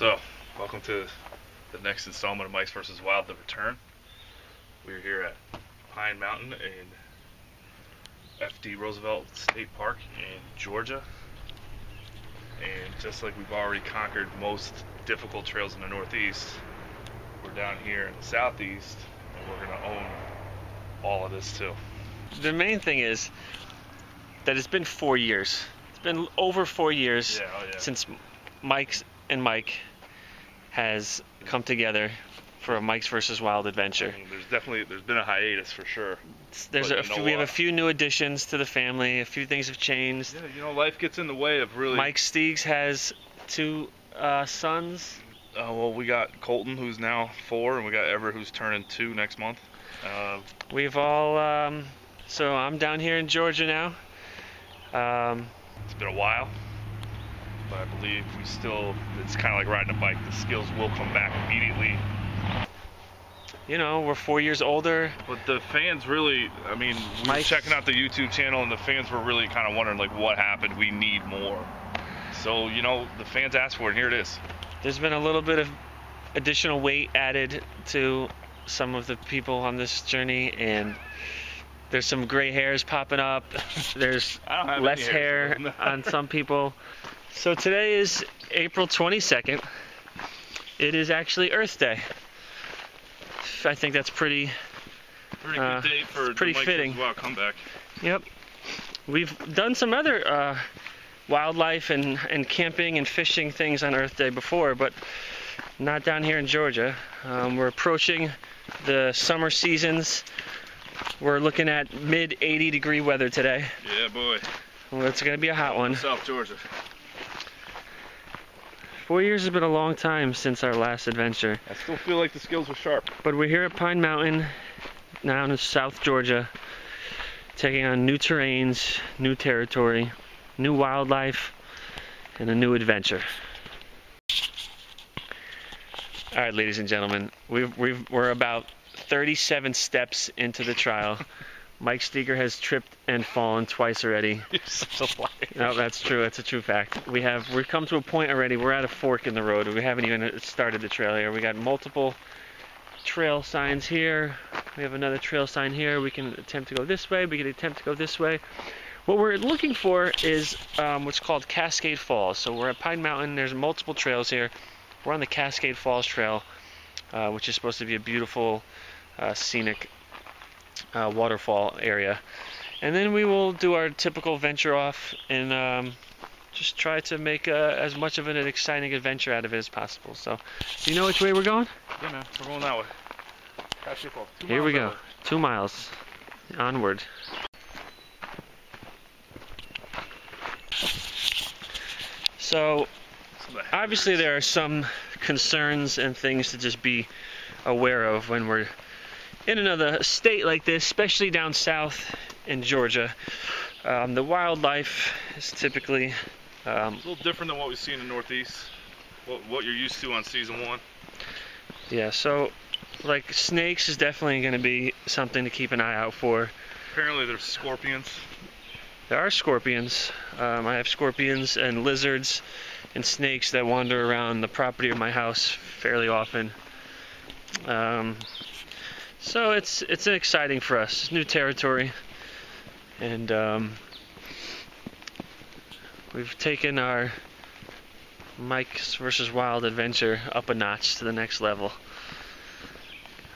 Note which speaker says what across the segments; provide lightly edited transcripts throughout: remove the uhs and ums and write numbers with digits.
Speaker 1: So, welcome to the next installment of Mice vs. Wild, The Return. We're here at Pine Mountain in F.D. Roosevelt State Park in Georgia. And just like we've already conquered most difficult trails in the Northeast, we're down here in the Southeast, and we're going to own all of this too.
Speaker 2: The main thing is that it's been 4 years. It's been over 4 years since Mike has come together for a Mike's vs. Wild adventure.
Speaker 1: I mean, there's been a hiatus for sure.
Speaker 2: We have a few new additions to the family. A few things have changed.
Speaker 1: Yeah, you know, life gets in the way of really.
Speaker 2: Mike Steegs has 2 sons.
Speaker 1: Well, we got Colton, who's now 4, and we got Everett, who's turning 2 next month.
Speaker 2: We've all. So I'm down here in Georgia now.
Speaker 1: It's been a while, but I believe it's kind of like riding a bike. The skills will come back immediately.
Speaker 2: You know, we're 4 years older.
Speaker 1: But the fans really, I mean, we were checking out the YouTube channel, and the fans were really kind of wondering, like, what happened? We need more. So, you know, the fans asked for it, and here it is.
Speaker 2: There's been a little bit of additional weight added to some of the people on this journey, and there's some gray hairs popping up. There's less hair on some people. So today is April 22nd. It is actually Earth Day. I think that's pretty
Speaker 1: good day for
Speaker 2: pretty fitting.
Speaker 1: Wild comeback.
Speaker 2: Yep. We've done some other wildlife and camping and fishing things on Earth Day before, but not down here in Georgia. We're approaching the summer seasons. We're looking at mid 80 degree weather today.
Speaker 1: Yeah, boy.
Speaker 2: Well, it's going to be a hot one.
Speaker 1: South Georgia.
Speaker 2: 4 years has been a long time since our last adventure.
Speaker 1: I still feel like the skills were sharp.
Speaker 2: But we're here at Pine Mountain, now in South Georgia, taking on new terrains, new territory, new wildlife, and a new adventure. All right, ladies and gentlemen, we're about 37 steps into the trial. Mike Steger has tripped and fallen twice already.
Speaker 1: You're such a liar.
Speaker 2: No, that's true. That's a true fact. We've come to a point already. We're at a fork in the road. We haven't even started the trail here. We got multiple trail signs here. We have another trail sign here. We can attempt to go this way. We can attempt to go this way. What we're looking for is what's called Cascade Falls. So we're at Pine Mountain. There's multiple trails here. We're on the Cascade Falls Trail, which is supposed to be a beautiful, scenic waterfall area. And then we will do our typical venture off and just try to make as much of an exciting adventure out of it as possible. So, do you know which way we're going?
Speaker 1: Yeah, man. We're going that way.
Speaker 2: Here we go. 2 miles. Onward. So, obviously there are some concerns and things to just be aware of when we're in another state like this, especially down south in Georgia. The wildlife is typically
Speaker 1: it's a little different than what we see in the Northeast, what you're used to on season 1.
Speaker 2: Yeah, so like snakes is definitely going to be something to keep an eye out for.
Speaker 1: Apparently there's scorpions.
Speaker 2: There are scorpions. I have scorpions and lizards and snakes that wander around the property of my house fairly often. So it's exciting for us. It's new territory, and We've taken our Mike's versus Wild adventure up a notch to the next level.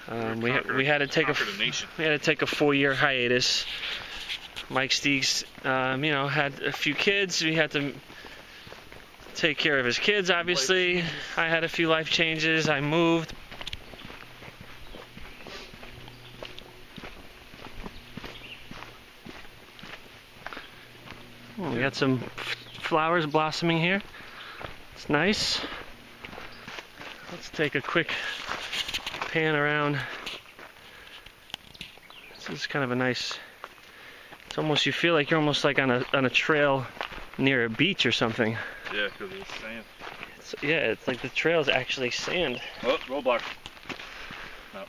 Speaker 2: We had to take a 4-year hiatus. Mike Steegs, had a few kids. We had to take care of his kids, obviously. I had a few life changes. I moved. We got some flowers blossoming here. It's nice. Let's take a quick pan around. This is kind of a nice. It's almost, you feel like you're almost like on a trail near a beach or something.
Speaker 1: Yeah, because it's sand.
Speaker 2: It's like the trail is actually sand.
Speaker 1: Oh, roadblock. No,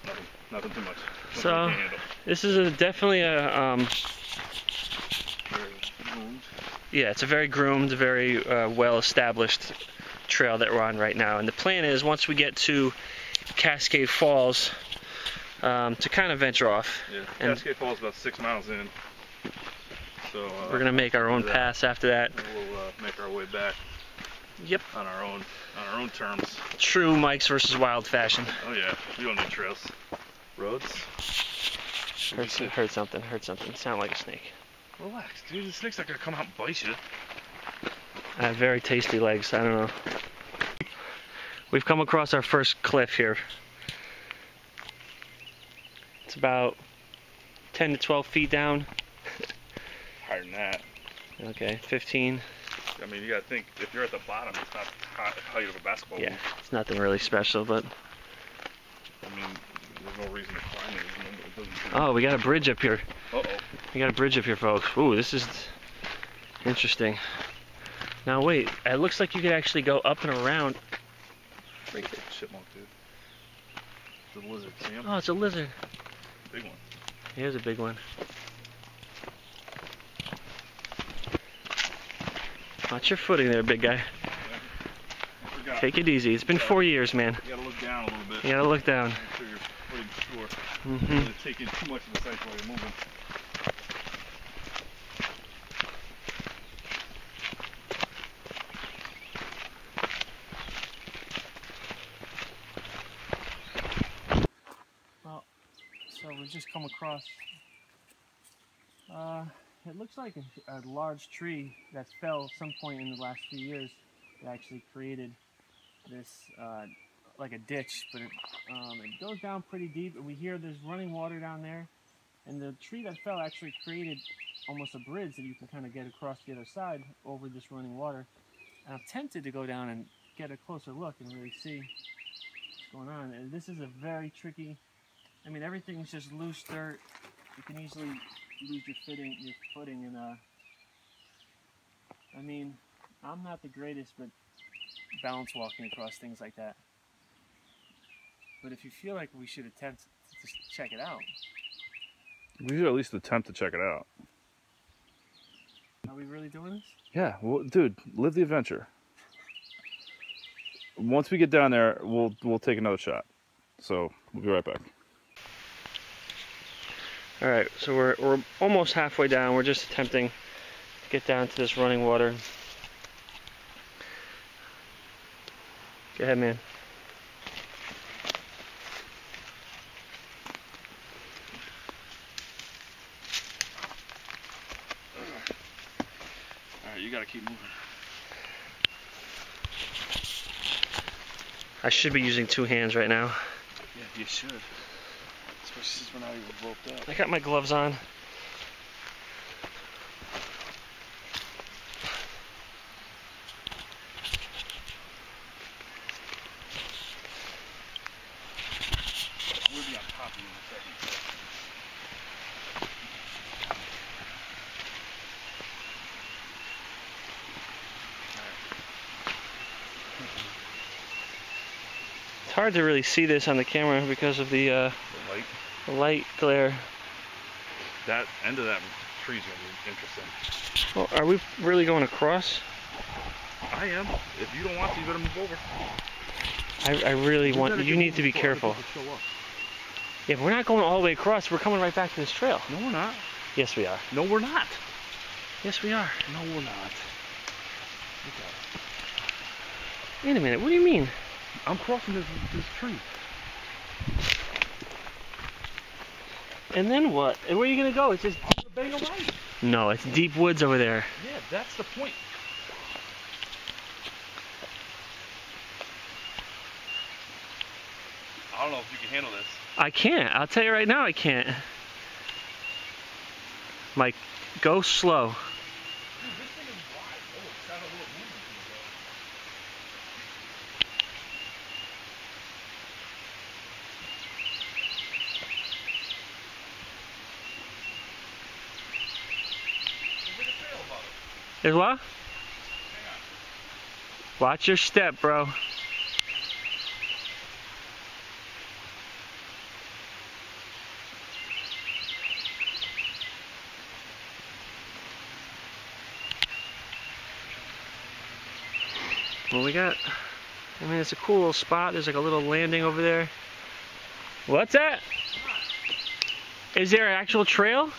Speaker 1: nothing too much.
Speaker 2: So this is definitely a it's a very groomed, very well-established trail that we're on right now. And the plan is, once we get to Cascade Falls, to kind of venture off.
Speaker 1: Yeah, Cascade Falls is about 6 miles in. So
Speaker 2: we're gonna make our own pass after that.
Speaker 1: And we'll make our way back.
Speaker 2: Yep. On
Speaker 1: our own terms.
Speaker 2: True Mike's versus Wild fashion.
Speaker 1: Oh yeah, we don't need trails. Roads.
Speaker 2: Heard something. Sound like a snake.
Speaker 1: Relax, dude. The snake's not gonna come out and bite you.
Speaker 2: I have very tasty legs. I don't know. We've come across our first cliff here. It's about 10 to 12 feet down.
Speaker 1: Higher than that.
Speaker 2: Okay, 15.
Speaker 1: I mean, you gotta think, if you're at the bottom, it's not the height of a basketball.
Speaker 2: Yeah, it's nothing really special, but.
Speaker 1: I mean, there's no reason to climb it.
Speaker 2: Oh, we got a bridge up here.
Speaker 1: Uh-oh.
Speaker 2: We got a bridge up here, folks. Ooh, this is interesting. Now wait, it looks like you could actually go up and around.
Speaker 1: Right there. Chipmunk, dude. It's a lizard, see him?
Speaker 2: Oh, it's a lizard.
Speaker 1: Big one.
Speaker 2: Here's a big one. Watch your footing there, big guy.
Speaker 1: Yeah.
Speaker 2: Take it easy. It's been 4 years, man.
Speaker 1: You gotta look down a little bit.
Speaker 2: You gotta look down.
Speaker 1: Make sure you're footing sure. You're taking too much of the sight while you're moving.
Speaker 2: Well, so we've just come across. It looks like a large tree that fell at some point in the last few years. It actually created this like a ditch, but it goes down pretty deep, and we hear there's running water down there. And the tree that fell actually created almost a bridge that you can kind of get across the other side over this running water. And I'm tempted to go down and get a closer look and really see what's going on. And this is a very tricky. I mean, everything's just loose dirt. You can easily lose your footing, and I mean, I'm not the greatest, but balance walking across things like that. But if you feel like we should attempt to check it out.
Speaker 1: We should at least attempt to check it out.
Speaker 2: Are we really doing this?
Speaker 1: Yeah, well, dude, live the adventure. Once we get down there, we'll take another shot. So we'll be right back.
Speaker 2: All right, so we're almost halfway down. We're just attempting to get down to this running water. Go ahead, man.
Speaker 1: All right, you gotta keep moving.
Speaker 2: I should be using 2 hands right now.
Speaker 1: Yeah, you should. Especially since we're not even roped up.
Speaker 2: I got my gloves on.
Speaker 1: We'll be on top of you in a second.
Speaker 2: It's hard to really see this on the camera because of the light glare.
Speaker 1: That end of that tree is going to be interesting.
Speaker 2: Well, are we really going across?
Speaker 1: I am. If you don't want to, you better move over.
Speaker 2: I really want. You need to be careful. Yeah, but we're not going all the way across. We're coming right back to this trail.
Speaker 1: No, we're not.
Speaker 2: Yes, we are.
Speaker 1: No, we're not.
Speaker 2: Yes, we are.
Speaker 1: No, we're not.
Speaker 2: Wait a minute, what do you mean?
Speaker 1: I'm crossing this tree.
Speaker 2: And then what? And where are you gonna go? It's just
Speaker 1: Bang away.
Speaker 2: no, it's deep woods over there.
Speaker 1: Yeah, that's the point. I don't know if you can handle this.
Speaker 2: I can't. I'll tell you right now, I can't. Mike, go slow.
Speaker 1: Dude, this thing is wide. Oh, it's got a little movement to it, though. There's a trail above it.
Speaker 2: There's what?
Speaker 1: Hang on.
Speaker 2: Watch your step, bro. Well, we got, I mean, it's a cool little spot. There's like a little landing over there. What's that? Is there an actual trail?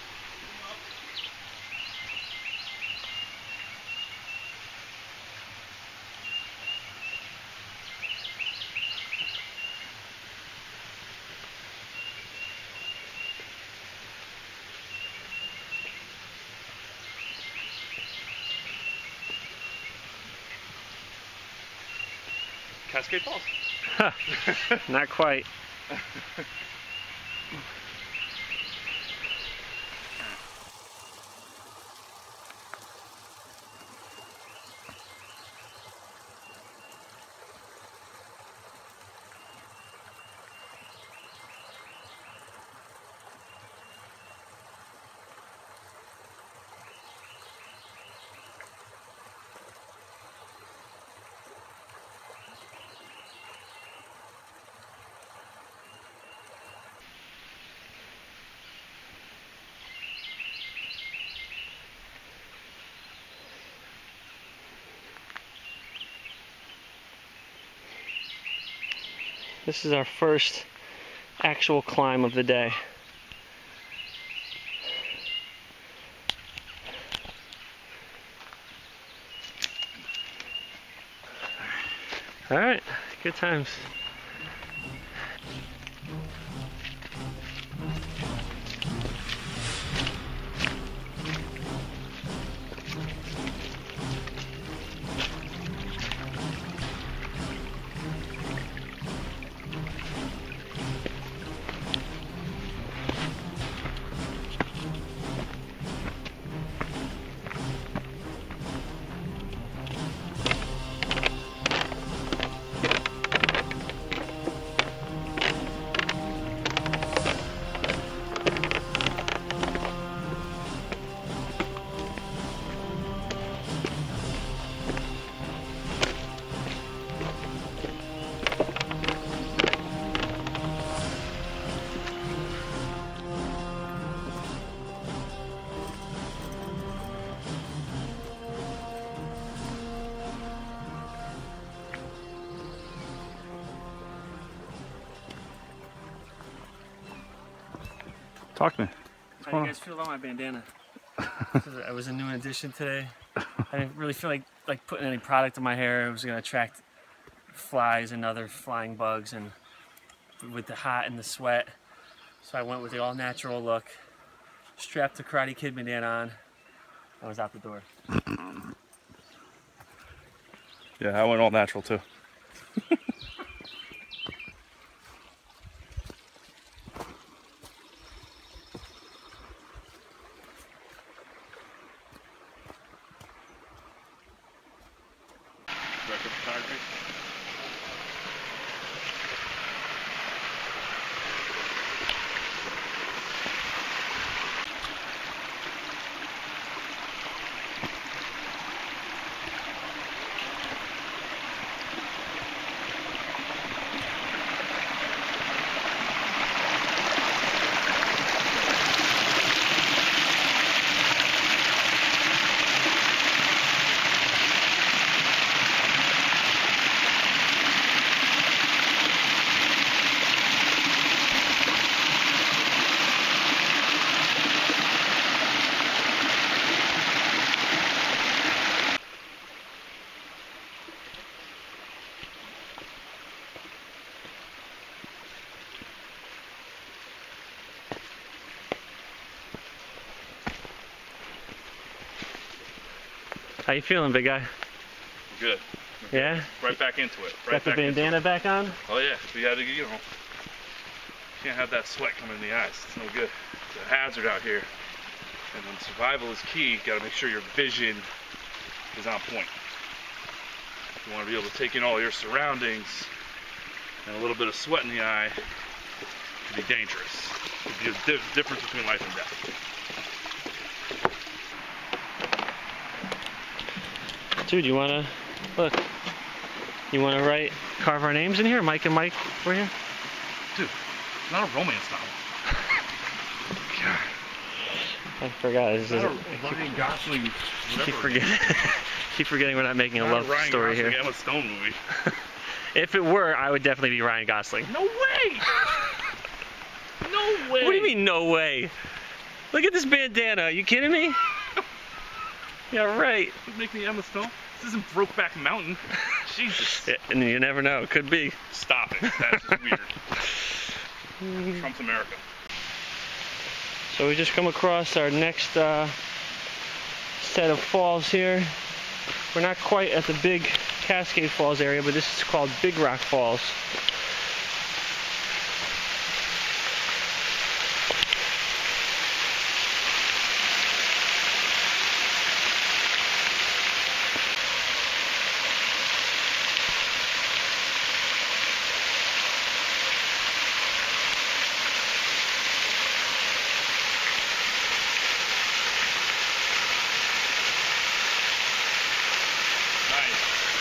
Speaker 1: Cascade Falls.
Speaker 2: Not quite. This is our first actual climb of the day. All right, good times.
Speaker 1: Talk to me.
Speaker 2: How do you guys feel about my bandana? It was a new addition today. I didn't really feel like putting any product in my hair. It was gonna attract flies and other flying bugs, and with the hot and the sweat, so I went with the all-natural look. Strapped the Karate Kid bandana on. I was out the door.
Speaker 1: Yeah, I went all natural too. Record photography.
Speaker 2: How you feeling, big guy?
Speaker 1: Good.
Speaker 2: Yeah?
Speaker 1: Right back into it. Right
Speaker 2: Got the
Speaker 1: back into
Speaker 2: bandana
Speaker 1: it.
Speaker 2: back on?
Speaker 1: Oh yeah, we gotta, can't have that sweat coming in the eyes. It's no good. It's a hazard out here. And when survival is key, you gotta make sure your vision is on point. You want to be able to take in all your surroundings, and a little bit of sweat in the eye can be dangerous. It could be a difference between life and death.
Speaker 2: Dude, you wanna look? You wanna carve our names in here? Mike and Mike, we're here.
Speaker 1: Dude, it's not a romance novel. God.
Speaker 2: I forgot. This is
Speaker 1: Ryan Gosling.
Speaker 2: Keep forgetting we're not making a love
Speaker 1: Ryan
Speaker 2: story
Speaker 1: Gosling,
Speaker 2: here.
Speaker 1: Emma Stone movie.
Speaker 2: If it were, I would definitely be Ryan Gosling.
Speaker 1: No way! No way!
Speaker 2: What do you mean, no way? Look at this bandana. Are you kidding me? Yeah, right.
Speaker 1: Would make me Emma Stone? This isn't Brokeback Mountain. Jesus.
Speaker 2: Yeah, and you never know. It could be.
Speaker 1: Stop it. That's just weird. Trump's America.
Speaker 2: So we just come across our next set of falls here. We're not quite at the big Cascade Falls area, but this is called Big Rock Falls.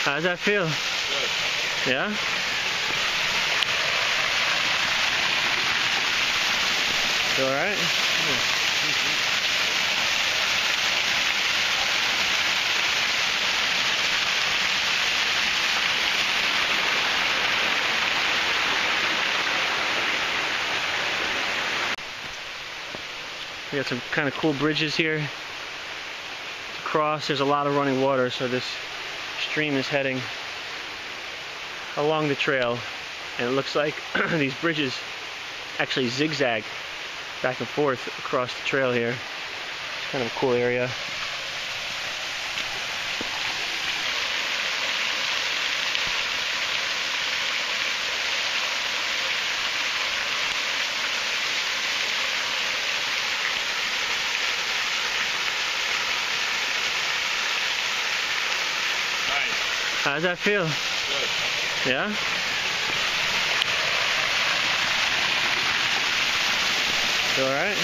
Speaker 2: How's that feel?
Speaker 1: Good.
Speaker 2: Yeah? You alright? We got some kind of cool bridges here to cross. There's a lot of running water, so this stream is heading along the trail, and it looks like these bridges actually zigzag back and forth across the trail here. It's kind of a cool area. How's that feel?
Speaker 1: Good.
Speaker 2: Yeah? You alright?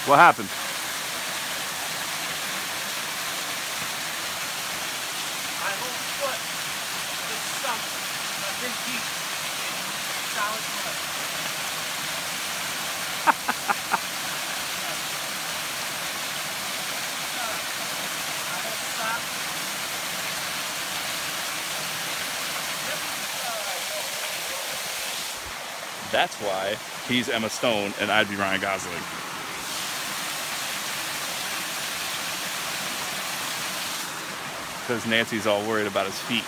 Speaker 1: What happened?
Speaker 3: My whole foot is sunk this deep in solid mud. I had to stop.
Speaker 1: That's why he's Emma Stone and I'd be Ryan Gosling. Because Nancy's all worried about his feet.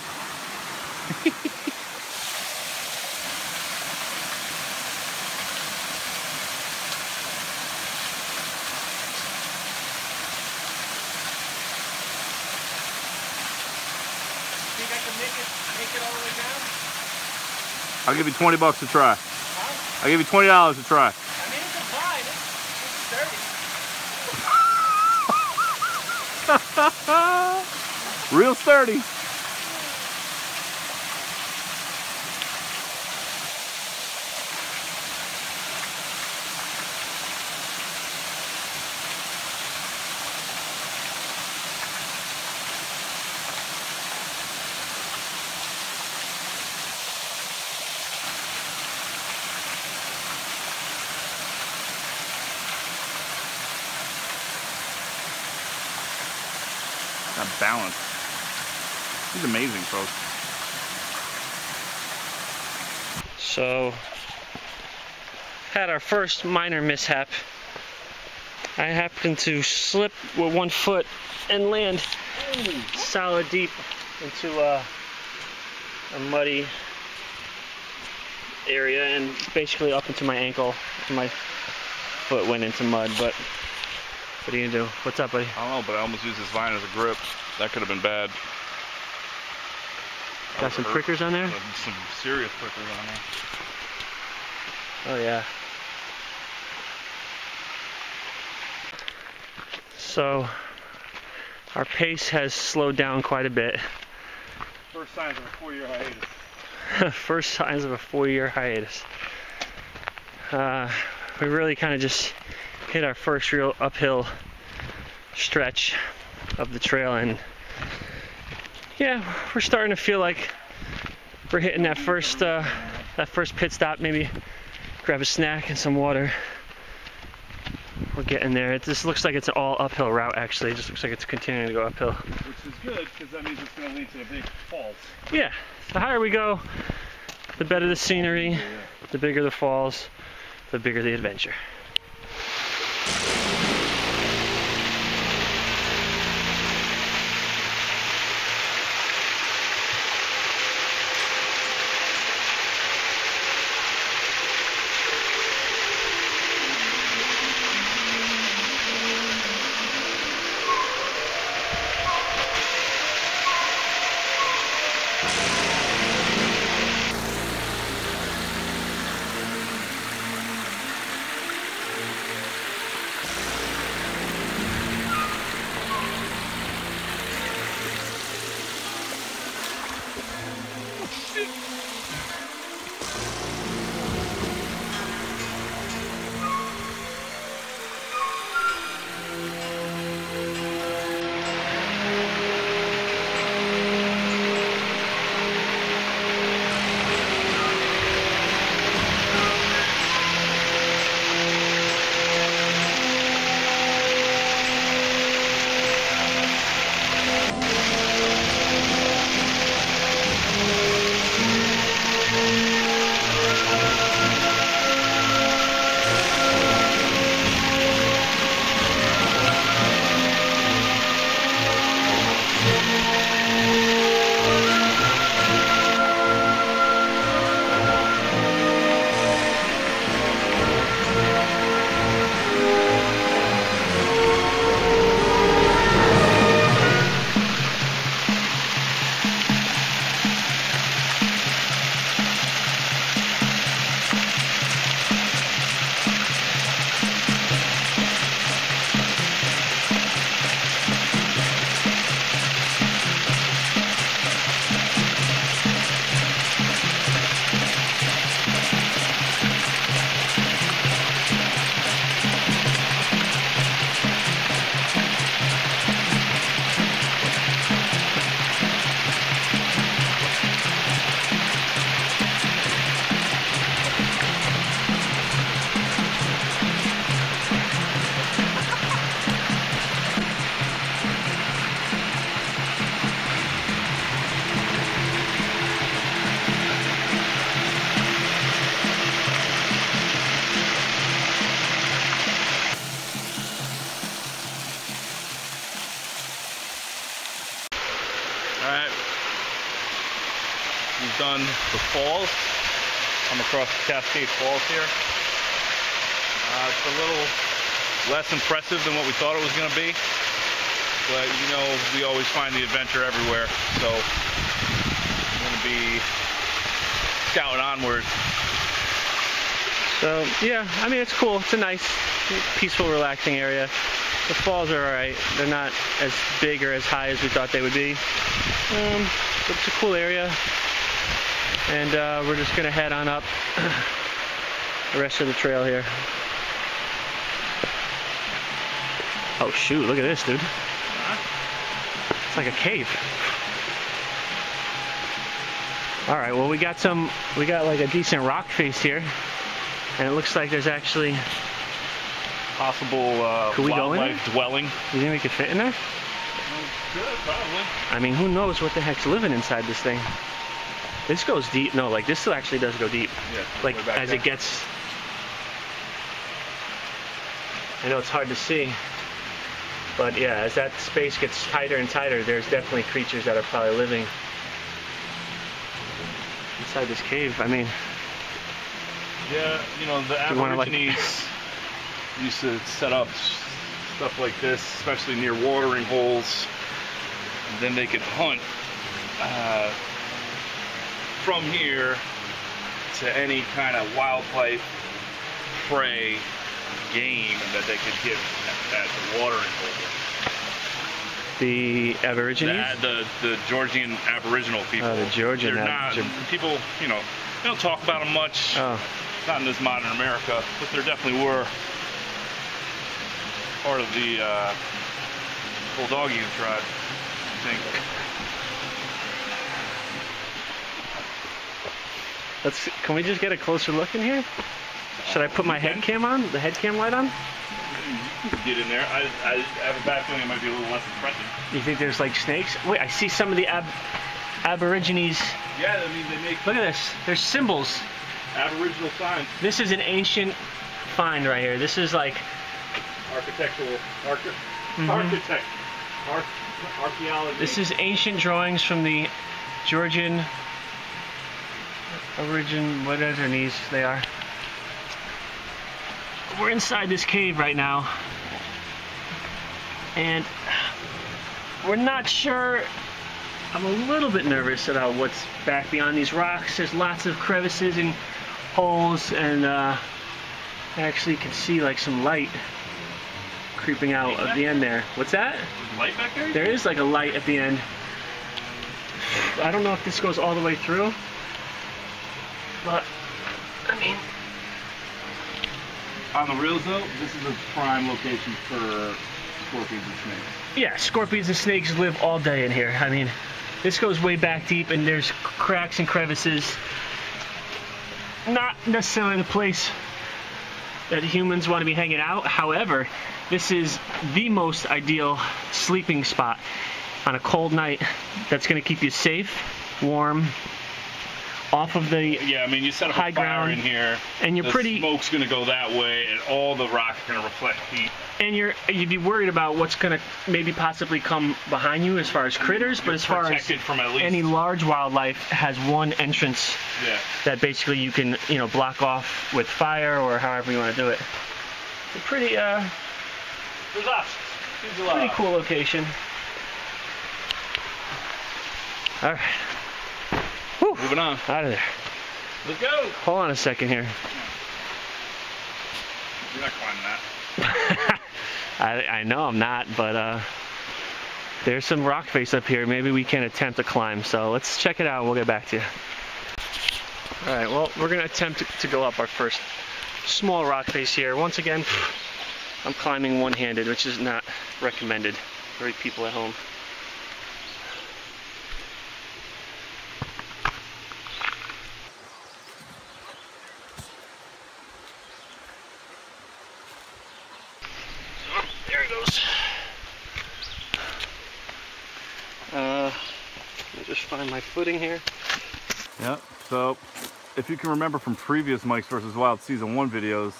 Speaker 3: Think I can make it all the way down?
Speaker 1: I'll give you $20 to try.
Speaker 3: Huh?
Speaker 1: I'll give you $20 to try.
Speaker 3: I mean, it's a fine. It's sturdy.
Speaker 1: Real sturdy. That balance. He's amazing, folks.
Speaker 2: So, had our first minor mishap. I happened to slip with one foot and land solid deep into a muddy area and basically up into my ankle. My foot went into mud, but what are you gonna do? What's up, buddy?
Speaker 1: I don't know, but I almost used this vine as a grip. That could have been bad.
Speaker 2: Got some prickers on there?
Speaker 1: Some serious prickers on there.
Speaker 2: Oh yeah. So our pace has slowed down quite a bit.
Speaker 1: First signs of a 4-year hiatus.
Speaker 2: First signs of a 4-year hiatus. We really kind of just hit our first real uphill stretch of the trail, and yeah, we're starting to feel like we're hitting that first pit stop. Maybe grab a snack and some water. We're getting there. It just looks like it's an all uphill route, actually. It just looks like it's continuing to go uphill.
Speaker 1: Which is good, because that means it's going to lead to the big falls.
Speaker 2: Yeah, the higher we go, the better the scenery, the bigger the falls, the bigger the adventure.
Speaker 1: Alright, we've done the falls. I'm across the Cascade Falls here. It's a little less impressive than what we thought it was going to be, but you know, we always find the adventure everywhere, so I'm going to be scouting onward.
Speaker 2: So yeah, I mean, it's cool. It's a nice, peaceful, relaxing area. The falls are alright. They're not as big or as high as we thought they would be. It's a cool area, and we're just gonna head on up the rest of the trail here. Oh shoot, look at this, dude. It's like a cave. Alright, well we got like a decent rock face here, and it looks like there's actually
Speaker 1: Possible
Speaker 2: could we go in
Speaker 1: wildlife dwelling.
Speaker 2: You think we could fit in there?
Speaker 1: Good, probably.
Speaker 2: I mean, who knows what the heck's living inside this thing? This goes deep. No, like this actually does go deep.
Speaker 1: Yeah.
Speaker 2: Like
Speaker 1: way back
Speaker 2: as
Speaker 1: there.
Speaker 2: it gets. I know it's hard to see, but yeah, as that space gets tighter and tighter, there's definitely creatures that are probably living inside this cave. I mean,
Speaker 1: Yeah, you know, the
Speaker 2: you wanna, like-
Speaker 1: Aborigines used to set up stuff like this, especially near watering holes. And then they could hunt from here to any kind of wildlife, prey, game that they could get at the watering hole.
Speaker 2: the Aborigines.
Speaker 1: The Georgian Aboriginal people.
Speaker 2: Oh, the Georgian
Speaker 1: They're not, people, you know, they don't talk about them much.
Speaker 2: Oh,
Speaker 1: Not in this modern America, but there definitely were part of the Bulldoggy tribe, I think.
Speaker 2: can we just get a closer look in here? Should I put my head cam on? The head cam light on?
Speaker 1: You can get in there. I have a bad feeling it might be a little less impressive.
Speaker 2: You think there's like snakes? Wait, I see some of the Aborigines.
Speaker 1: Yeah, I mean, they make
Speaker 2: Look at this. There's symbols.
Speaker 1: Aboriginal signs.
Speaker 2: This is an ancient find right here. This is like
Speaker 1: Architectural.
Speaker 2: Mhm.
Speaker 1: Archaeology.
Speaker 2: This is ancient drawings from the Georgian what are these? They are. We're inside this cave right now, and we're not sure. I'm a little bit nervous about what's back beyond these rocks. There's lots of crevices and holes, and I actually can see like some light creeping out at the end there. What's that?
Speaker 1: There's light back there?
Speaker 2: There is like a light at the end. I don't know if this goes all the way through, but I mean,
Speaker 1: On the real though, this is a prime location for scorpions and snakes.
Speaker 2: yeah, scorpions and snakes live all day in here. I mean, this goes way back deep, and there's cracks and crevices. Not necessarily the place that humans want to be hanging out. However, this is the most ideal sleeping spot on a cold night that's going to keep you safe, warm, off of the
Speaker 1: Yeah, I mean, you set up
Speaker 2: high
Speaker 1: a fire
Speaker 2: ground,
Speaker 1: in here,
Speaker 2: and you're
Speaker 1: the
Speaker 2: pretty,
Speaker 1: smoke's gonna go that way, and all the rocks are gonna reflect heat.
Speaker 2: and you'd be worried about what's going to maybe possibly come behind you as far as critters, but
Speaker 1: You're
Speaker 2: as far as
Speaker 1: protected from at least
Speaker 2: any large wildlife has one entrance
Speaker 1: Yeah.
Speaker 2: that basically you can, you know, block off with fire or however you want to do it. It's a pretty
Speaker 1: There's us.
Speaker 2: pretty cool location. All right. Whew.
Speaker 1: Moving on.
Speaker 2: Out of there.
Speaker 1: Let's go.
Speaker 2: Hold on a second here.
Speaker 1: You're not climbing that.
Speaker 2: I know I'm not, but there's some rock face up here. Maybe we can attempt to climb. So let's check it out. We'll get back to you. All right. Well, we're gonna attempt to go up our first small rock face here. Once again, I'm climbing one-handed, which is not recommended for people at home. There he goes. Let me just find my footing here.
Speaker 1: Yep. So, if you can remember from previous Mike's vs. Wild Season 1 videos,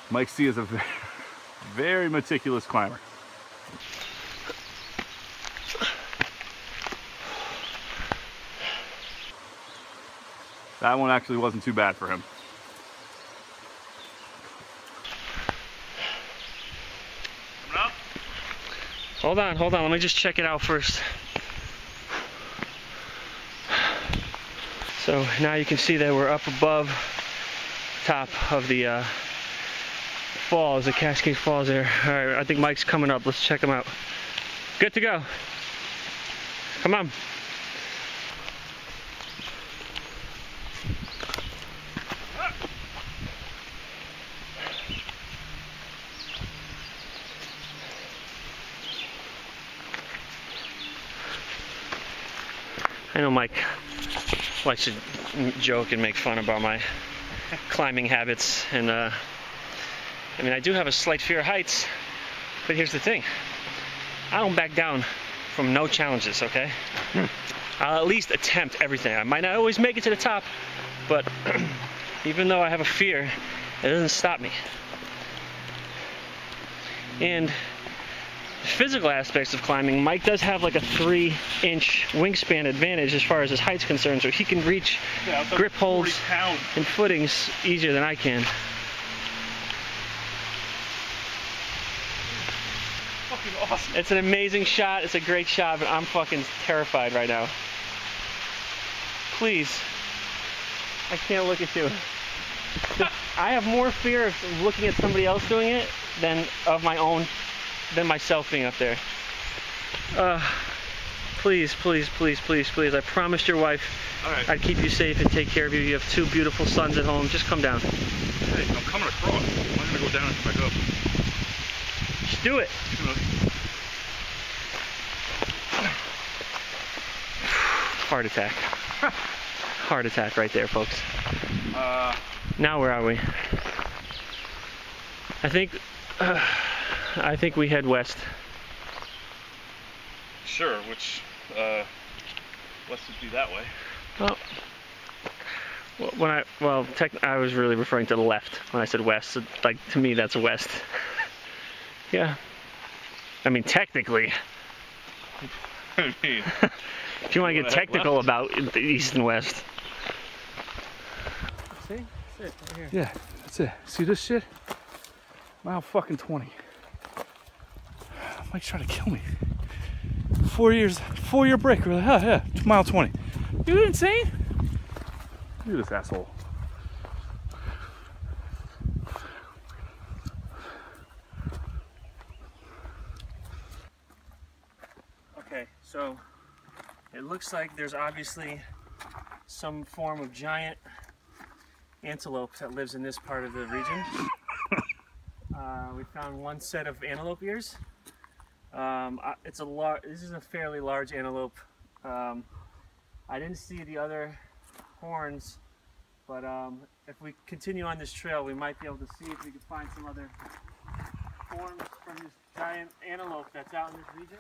Speaker 1: Mike C is a very, very meticulous climber. That one actually wasn't too bad for him. Coming up?
Speaker 2: Hold on, let me just check it out first. So now you can see that we're up above top of the falls, the Cascade Falls there. All right, I think Mike's coming up. Let's check him out. Good to go. Come on. I know Mike likes to joke and make fun about my climbing habits, and I mean, I do have a slight fear of heights, but here's the thing. I don't back down from no challenges, okay? I'll at least attempt everything. I might not always make it to the top, but even though I have a fear, it doesn't stop me. And the physical aspects of climbing, Mike does have like a 3-inch wingspan advantage as far as his height's concerned, so he can reach grip holds and footings easier than I can.
Speaker 1: Fucking awesome.
Speaker 2: It's an amazing shot, it's a great shot, but I'm fucking terrified right now. Please. I can't look at you. I have more fear of looking at somebody else doing it than of my own, than myself being up there. Please, please, please, please, please. I promised your wife I'd keep you safe and take care of you. You have 2 beautiful sons at home. Just come down.
Speaker 1: Hey, I'm coming across. I'm gonna go down and back up.
Speaker 2: Just do it. Heart attack. Heart attack right there, folks. Now where are we? I think we head west.
Speaker 1: Sure, which west would be that way.
Speaker 2: Well, I was really referring to the left when I said west. So, like, to me, that's west. Yeah. I mean, technically.
Speaker 1: I mean,
Speaker 2: if you want to get technical about the east and west.
Speaker 3: See? That's it, right here. Yeah, that's it. See this shit? Mile fucking 20. Mike's trying to kill me. 4-year break. We're like, oh yeah, mile 20. You insane? Look at this asshole.
Speaker 2: Okay, so it looks like there's obviously some form of giant antelope that lives in this part of the region. We found 1 set of antelope ears. This is a fairly large antelope. I didn't see the other horns, but if we continue on this trail, we might be able to see if we can find some other forms from this giant antelope that's out in this region.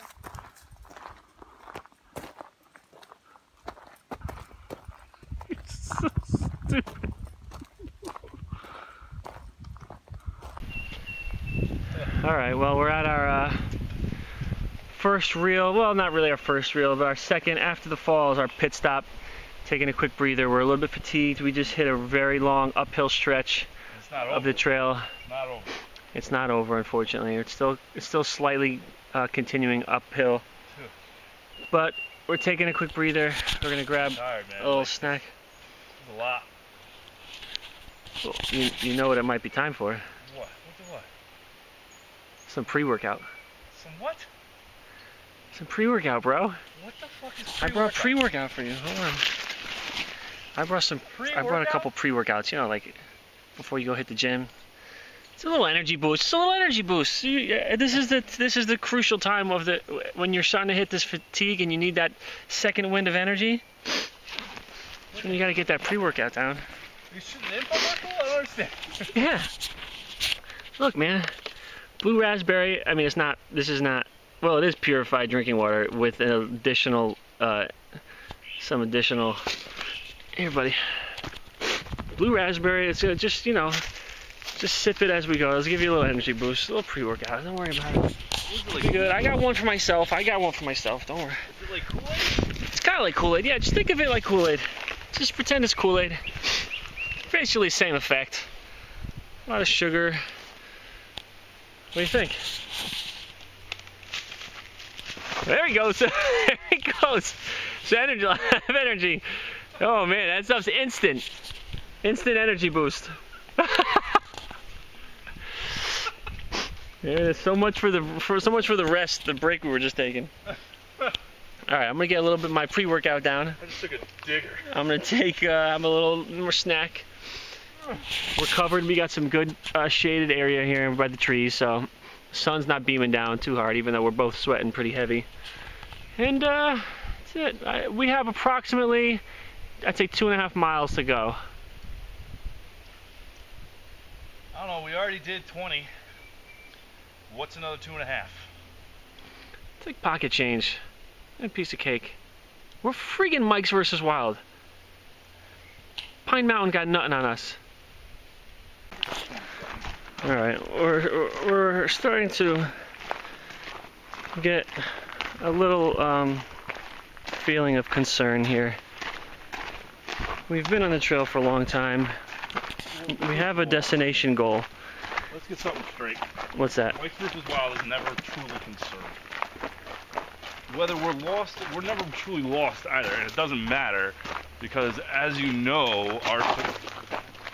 Speaker 3: So stupid.
Speaker 2: Alright, well, we're at our first reel. Well, not really our first reel, but our second after the falls, our pit stop. Taking a quick breather. We're a little bit fatigued. We just hit a very long uphill stretch of the trail.
Speaker 1: It's not over.
Speaker 2: It's not over, unfortunately. It's still slightly continuing uphill. But we're taking a quick breather. We're gonna grab a little snack.
Speaker 1: There's a lot.
Speaker 2: Well, you know what it might be time for?
Speaker 1: What? What the what?
Speaker 2: Some pre-workout.
Speaker 1: Some what?
Speaker 2: Some pre-workout, bro.
Speaker 1: What the fuck is
Speaker 2: pre-workout? I brought pre-workout for you. Hold on. I brought a couple pre-workouts, you know, like before you go hit the gym. It's a little energy boost. It's a little energy boost. This is the crucial time of when you're starting to hit this fatigue and you need that second wind of energy. That's when you gotta get that pre-workout down.
Speaker 1: You shooting the info buckle? I don't understand.
Speaker 2: Yeah. Look, man. Blue raspberry. I mean, it's not. This is not. Well, it is purified drinking water with an additional, some additional. Here, buddy. Blue raspberry. It's just, you know, just sip it as we go. Let's give you a little energy boost, a little pre-workout. Don't worry about it. It's good. I got one for myself. Don't worry.
Speaker 1: Is it like Kool-Aid?
Speaker 2: It's kind of like Kool-Aid. Yeah, just think of it like Kool-Aid. Just pretend it's Kool-Aid. Basically, same effect. A lot of sugar. What do you think? There he goes. There he goes. It's energy. Energy. Oh man, that stuff's instant. Instant energy boost. Yeah, so much for the rest. The break we were just taking. All right, I'm gonna get a little bit of my pre-workout down.
Speaker 1: I just took a digger.
Speaker 2: I'm gonna take have a little more snack. We're covered. We got some good shaded area here by the trees, so the sun's not beaming down too hard, even though we're both sweating pretty heavy. And that's it. We have approximately, I'd say, 2.5 miles to go.
Speaker 1: I don't know. We already did 20. What's another 2.5?
Speaker 2: It's like pocket change. A piece of cake. We're friggin' Mike's versus Wild. Pine Mountain got nothing on us. Alright, we're starting to get a little feeling of concern here. We've been on the trail for a long time. We have a destination goal.
Speaker 1: Let's get something straight.
Speaker 2: What's that?
Speaker 1: Mike's versus Wild is never truly concerned. Whether we're lost, we're never truly lost either, and it doesn't matter because, as you know,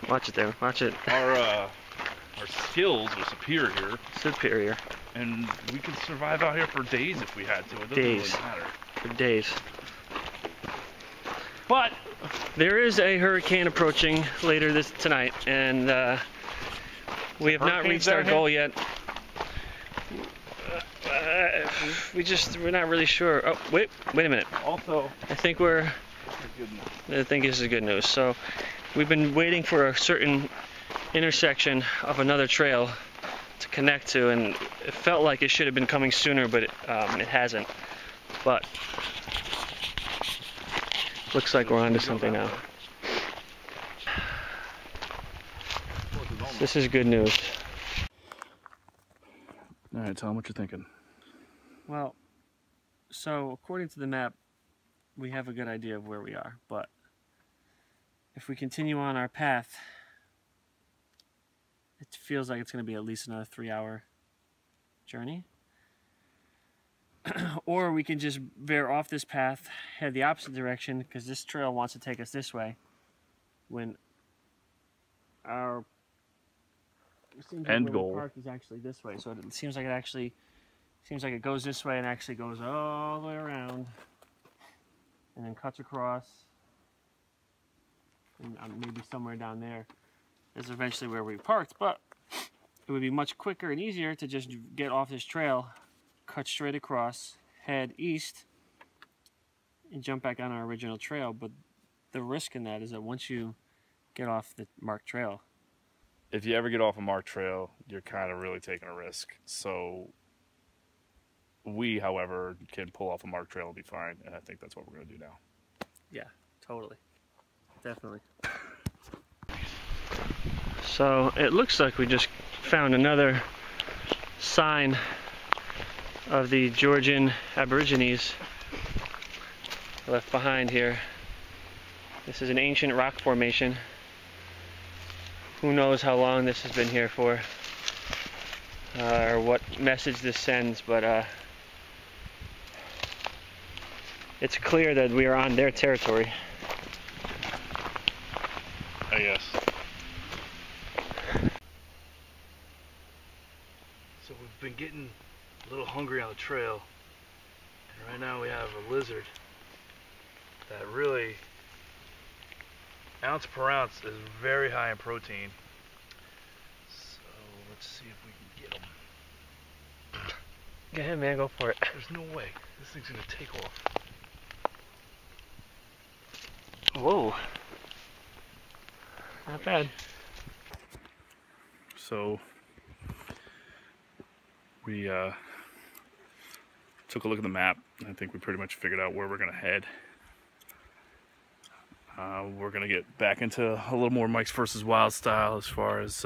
Speaker 2: Watch it there. Watch it.
Speaker 1: Our skills are superior.
Speaker 2: Superior.
Speaker 1: And we could survive out here for days if we had to. It doesn't really matter.
Speaker 2: For days.
Speaker 1: But
Speaker 2: there is a hurricane approaching later tonight, and we have not reached our goal yet. We're not really sure. Oh, wait a minute.
Speaker 1: Also,
Speaker 2: I think this is good news. So, we've been waiting for a certain intersection of another trail to connect to, and it felt like it should have been coming sooner, but it hasn't. But looks like we're onto something now. This is good news.
Speaker 1: All right, tell them what you're thinking.
Speaker 2: Well, so according to the map, we have a good idea of where we are, but if we continue on our path, it feels like it's going to be at least another 3-hour journey. Or we can just veer off this path, head the opposite direction, because this trail wants to take us this way, when our
Speaker 1: end goal
Speaker 2: park is actually this way. So it seems like it goes this way and actually goes all the way around and then cuts across, and maybe somewhere down there is eventually where we parked. But it would be much quicker and easier to just get off this trail, cut straight across, head east, and jump back on our original trail. But the risk in that is that once you get off the marked trail,
Speaker 1: if you ever get off a marked trail, you're kind of really taking a risk. So we, however, can pull off a marked trail and be fine, and I think that's what we're going to do now.
Speaker 2: Yeah, totally. Definitely. So it looks like we just found another sign of the Georgian Aborigines left behind here. This is an ancient rock formation. Who knows how long this has been here for, or what message this sends, but it's clear that we are on their territory.
Speaker 1: I guess. So we've been getting a little hungry on the trail, and right now we have a lizard that really, ounce per ounce, is very high in protein. So let's see if we can get him.
Speaker 2: Go ahead, man, go for it.
Speaker 1: There's no way. This thing's gonna take off.
Speaker 2: Whoa. Not bad.
Speaker 1: So we took a look at the map. I think we pretty much figured out where we're gonna head. We're gonna get back into a little more Mike's versus Wild style, as far as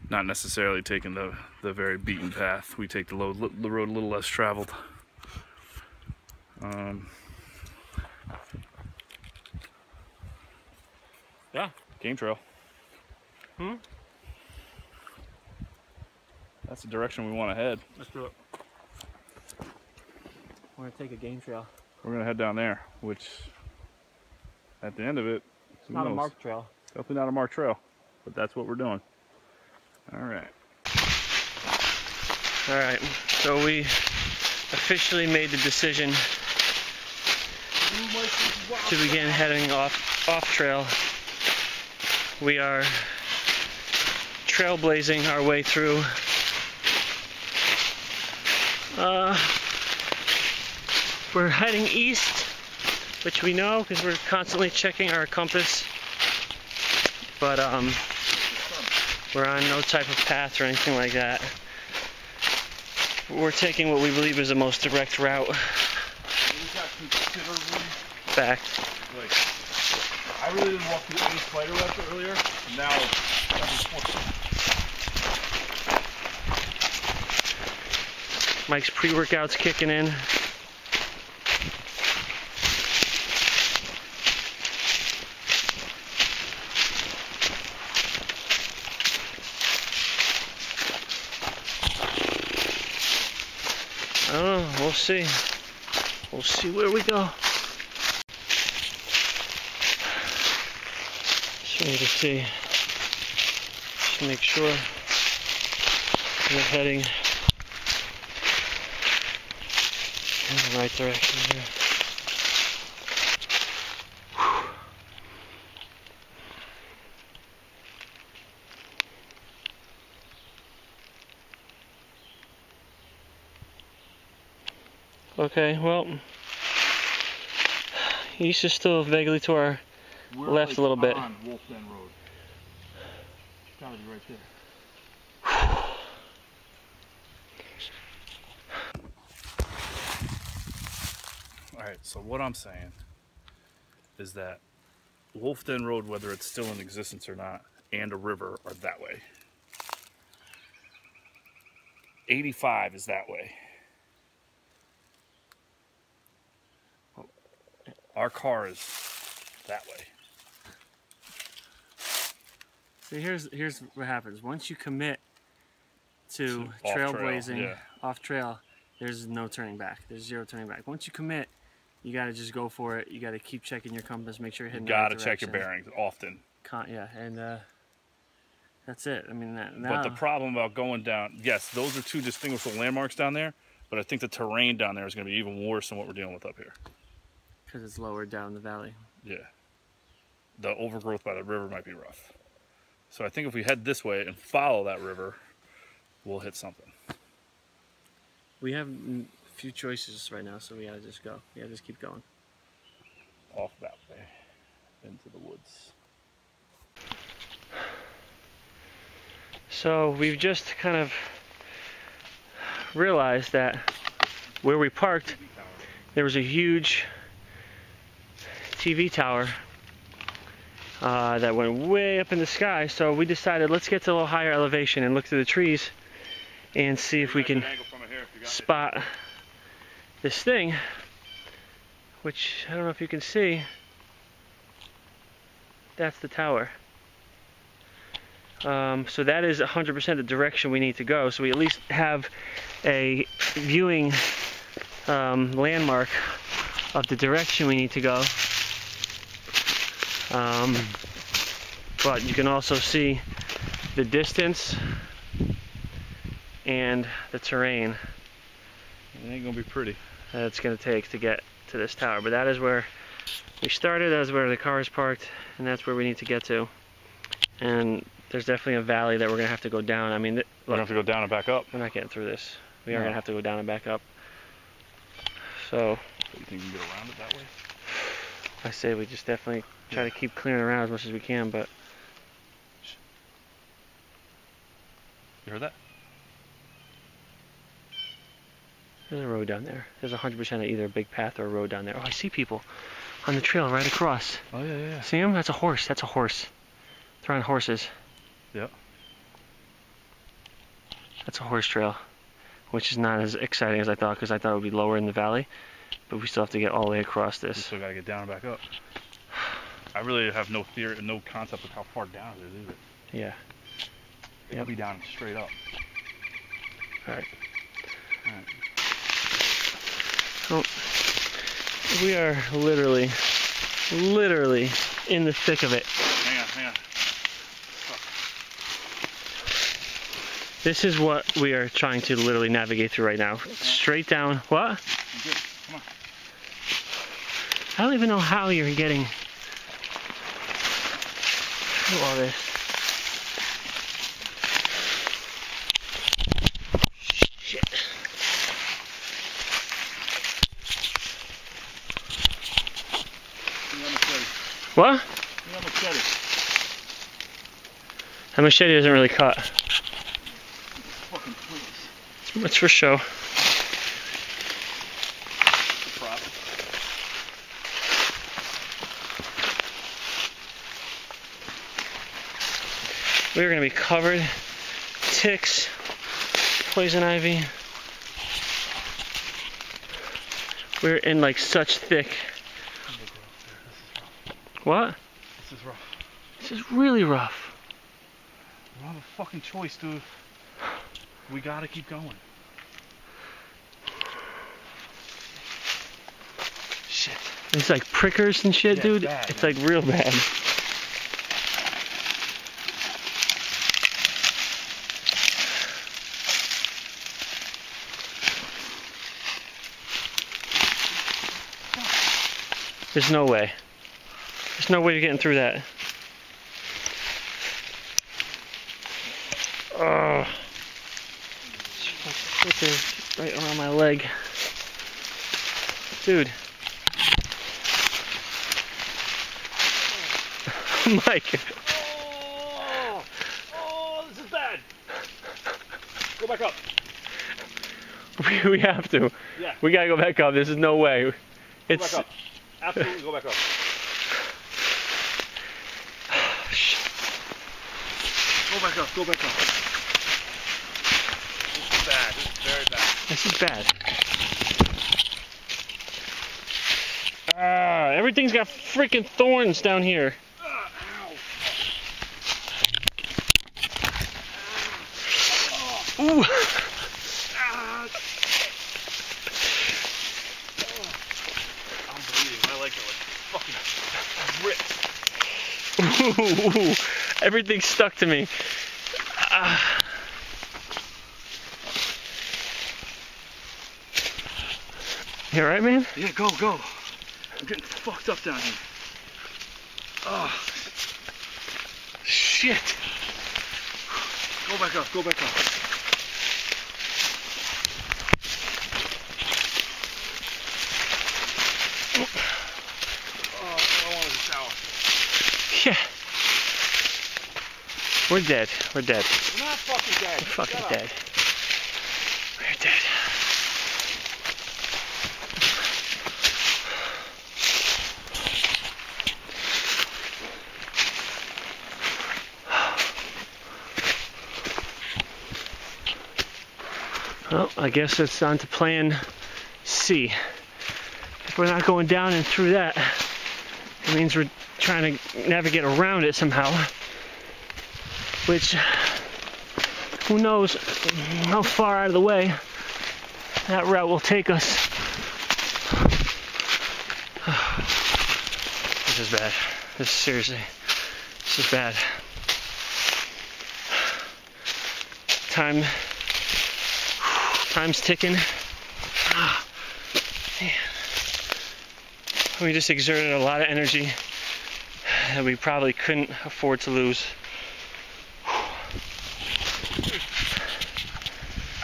Speaker 1: not necessarily taking the very beaten path. We take the road a little less traveled. Yeah, game trail. That's the direction we want to head.
Speaker 2: Let's do it. We're gonna take a game trail.
Speaker 1: We're gonna head down there, which at the end of it,
Speaker 2: It's not a marked trail.
Speaker 1: Definitely not a marked trail, but that's what we're doing. All right.
Speaker 2: All right. So we officially made the decision to begin heading off trail. We are trailblazing our way through we're heading east, which we know because we're constantly checking our compass, but we're on no type of path or anything like that. We're taking what we believe is the most direct route
Speaker 1: We got considerably
Speaker 2: back.
Speaker 1: like. I really didn't walk through any spider webs earlier. Now,
Speaker 2: Mike's pre-workout's kicking in. I don't know, we'll see. We'll see where we go. Just wanted to see. Just make sure we're heading in the right direction here. Okay, well, east is still vaguely to our left
Speaker 1: like
Speaker 2: a little bit.
Speaker 1: On Wolf Den Road. It's gotta be right there. Alright, so what I'm saying is that Wolf Den Road, whether it's still in existence or not, and a river are that way. 85 is that way. Our car is that way.
Speaker 2: See, here's what happens. Once you commit to
Speaker 1: off
Speaker 2: trailblazing,
Speaker 1: trail,
Speaker 2: off trail, there's no turning back. There's zero turning back. Once you commit, you gotta just go for it. You gotta keep checking your compass, make sure you're heading
Speaker 1: You
Speaker 2: the right
Speaker 1: gotta check your
Speaker 2: direction.
Speaker 1: bearings often.
Speaker 2: Yeah, and that's it. I mean, now,
Speaker 1: But the problem about going down, yes, those are two distinguishable landmarks down there, but I think the terrain down there is going to be even worse than what we're dealing with up here.
Speaker 2: because it's lower down the valley.
Speaker 1: Yeah. The overgrowth by the river might be rough. So I think if we head this way and follow that river, we'll hit something.
Speaker 2: We have a few choices right now, so we gotta just go. We gotta just keep going.
Speaker 1: Off that way, into the woods.
Speaker 2: So we've just kind of realized that where we parked, there was a huge TV tower that went way up in the sky. So we decided, let's get to a little higher elevation and look through the trees and see if we can spot this thing, which I don't know if you can see. That's the tower. So that is 100% the direction we need to go. So we at least have a viewing landmark of the direction we need to go. But you can also see the distance and the terrain.
Speaker 1: It ain't gonna be pretty.
Speaker 2: That it's going to take to get to this tower. But that is where we started, that is where the car is parked, and that's where we need to get to. And there's definitely a valley that we're going to have to go down. I mean,
Speaker 1: We're gonna have to go down and back up.
Speaker 2: we're not getting through this. We are
Speaker 1: No.
Speaker 2: going to have to go down and back up. So
Speaker 1: You think you can get around it that way?
Speaker 2: I say we just definitely try to keep clearing around as much as we can, but
Speaker 1: You heard that?
Speaker 2: there's a road down there. There's 100% either a big path or a road down there. Oh, I see people on the trail right across.
Speaker 1: Oh yeah.
Speaker 2: See them? That's a horse. That's a horse. They're on horses.
Speaker 1: Yep.
Speaker 2: That's a horse trail, which is not as exciting as I thought, because I thought it would be lower in the valley, but we still have to get all the way across
Speaker 1: We
Speaker 2: this.
Speaker 1: still gotta get down and back up. I really have no theory, no concept of how far down it is it?
Speaker 2: Yeah.
Speaker 1: It
Speaker 2: Yep.
Speaker 1: could be down straight up.
Speaker 2: Alright.
Speaker 1: Alright.
Speaker 2: Well, we are literally in the thick of it.
Speaker 1: Hang on.
Speaker 2: This is what we are trying to literally navigate through right now. Straight down. What?
Speaker 1: I'm good. Come on.
Speaker 2: I don't even know how you're getting through all this. Shit. What? That machete doesn't really cut.
Speaker 1: Fucking please.
Speaker 2: It's for show. We're gonna be covered, ticks, poison ivy. We're in like such thick. What?
Speaker 1: This is rough.
Speaker 2: This is really rough.
Speaker 1: We don't have a fucking choice, dude. We gotta keep going. Shit.
Speaker 2: It's like prickers and shit,
Speaker 1: Yeah,
Speaker 2: dude.
Speaker 1: bad,
Speaker 2: It's
Speaker 1: man.
Speaker 2: like real bad. There's no way. There's no way you're getting through that. Oh. It's right around my leg. Dude. Mike.
Speaker 1: Oh, this is bad. Go back up.
Speaker 2: We have to.
Speaker 1: Yeah.
Speaker 2: We gotta go back up. This is no way.
Speaker 1: Go
Speaker 2: It's.
Speaker 1: back up. Absolutely go back up. Go back up. Go back up. This is bad. This is very bad.
Speaker 2: This is bad. Everything's got freaking thorns down here. Ooh.
Speaker 1: I'm bleeding. My legs are like fucking ripped.
Speaker 2: Ooh. Everything's stuck to me. You alright, man?
Speaker 1: Yeah, go. I'm getting fucked up down here. Oh. Shit. Go back up. Go back up. Oh, I want to shower.
Speaker 2: Yeah. We're dead. We're dead.
Speaker 1: We're not fucking dead.
Speaker 2: We're fucking
Speaker 1: Shut up.
Speaker 2: dead. We're dead. Well, I guess it's on to plan C. If we're not going down and through that, it means we're trying to navigate around it somehow. Which, who knows how far out of the way that route will take us. This is bad. This is seriously, this is bad. Time's ticking. Man. We just exerted a lot of energy that we probably couldn't afford to lose.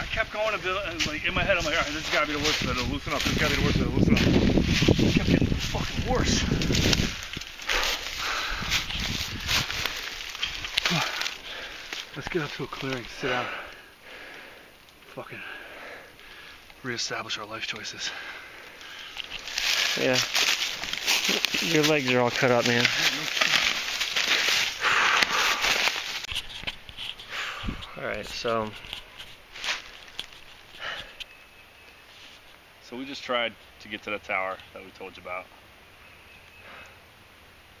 Speaker 1: I kept going a bit, and like in my head, I'm like, all right, this has got to be the worst of it. It'll loosen up. This has got to be the worst of it. Loosen up. It kept getting fucking worse. Let's get up to a clearing, sit down, fucking reestablish our life choices.
Speaker 2: Yeah. Your legs are all cut up, man. Alright, so
Speaker 1: we just tried to get to the tower that we told you about.